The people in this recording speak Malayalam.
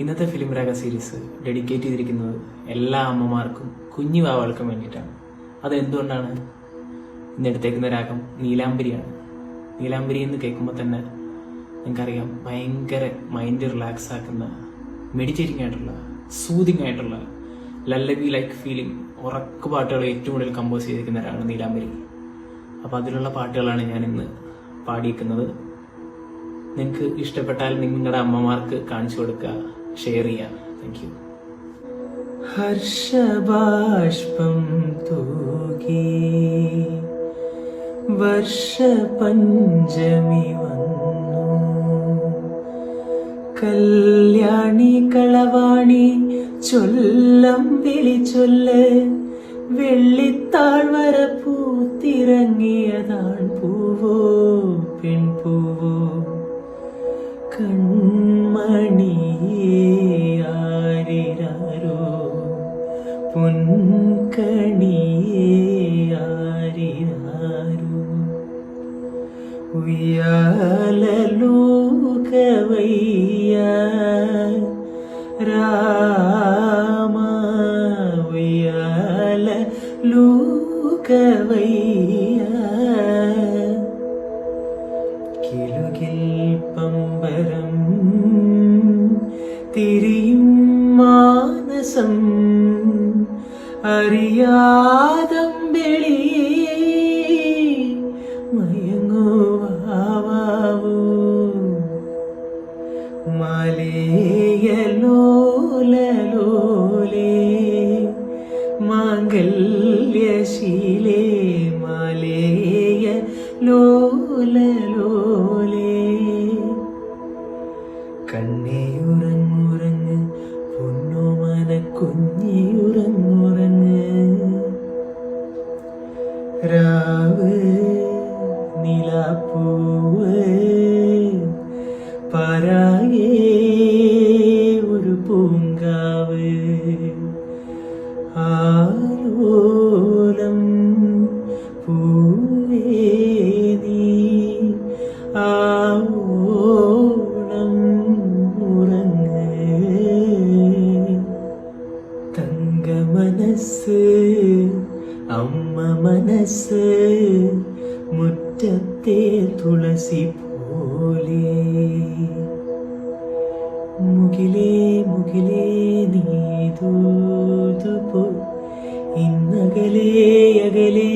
ഇന്നത്തെ ഫിലിം രാഗ സീരീസ് ഡെഡിക്കേറ്റ് ചെയ്തിരിക്കുന്നത് എല്ലാ അമ്മമാർക്കും കുഞ്ഞു വാവകൾക്കും വേണ്ടിയിട്ടാണ്. അതെന്തുകൊണ്ടാണ്? ഇന്നെടുത്തേക്കുന്ന രാഗം നീലാംബരിയാണ്. നീലാംബരി എന്ന് കേൾക്കുമ്പോൾ തന്നെ നിങ്ങൾക്കറിയാം, ഭയങ്കര മൈൻഡ് റിലാക്സ് ആക്കുന്ന, മെഡിറ്റേറ്റിംഗ് ആയിട്ടുള്ള, സൂതിങ് ആയിട്ടുള്ള, ലല്ലബി ലൈക്ക് ഫീലിംഗ് ഉറക്ക പാട്ടുകൾ ഏറ്റവും കൂടുതൽ കമ്പോസ് ചെയ്തിരിക്കുന്ന രാഗമാണ് നീലാംബരി. അപ്പോൾ അതിലുള്ള പാട്ടുകളാണ് ഞാൻ ഇന്ന് പാടിയിരിക്കുന്നത്. നിങ്ങൾക്ക് ഇഷ്ടപ്പെട്ടാൽ നിങ്ങളുടെ അമ്മമാർക്ക് കാണിച്ചു കൊടുക്കുക, ഷെയർ ചെയ്യുക. Thank you. ഹർഷബാഷ്പം തൂകി വർഷപഞ്ചമി വന്നു, കല്യാണി കളവാണി ചൊല്ലം വിളിച്ചൊല്ല്, വെള്ളിത്താഴ്വര പൂത്തിറങ്ങിയതാൺ പൂവോ പെൺപൂവോ, കൺമണിയാരിരാരോ പൊൻകണിയാരിരാരോ, ഉയ്യാലൂകവയ്യ രാമ ഉയ്യാലൂകവയ്യ, കിലുകിൽ പമ്പരം തിരിയും മാനസം, അറിയാതമ്പിളി മയങ്ങുവാവൂ, മാലേയലോലലോലേ മാംഗല്യശീലേ, മാലേയലോലലോലേ, കണ്ണേയുറങ്ങുറങ്ങ് പൊന്നോമന കുഞ്ഞിയുറങ്ങുറങ്ങ്, രാവ് നിലാപ്പൂവ് പരായേ ഒരു പൂങ്കാവ്, ആലോലം പൂവേ നീ ആവോളം ഉറങ്ങ്, തങ്ക മനസ്സ് അമ്മ മനസ്സ് മുറ്റത്തെ തുളസി പോലെ, മുകിലേ മുകിലേ നീ ദൂതുപോ, ഇന്നകലേ അകലേ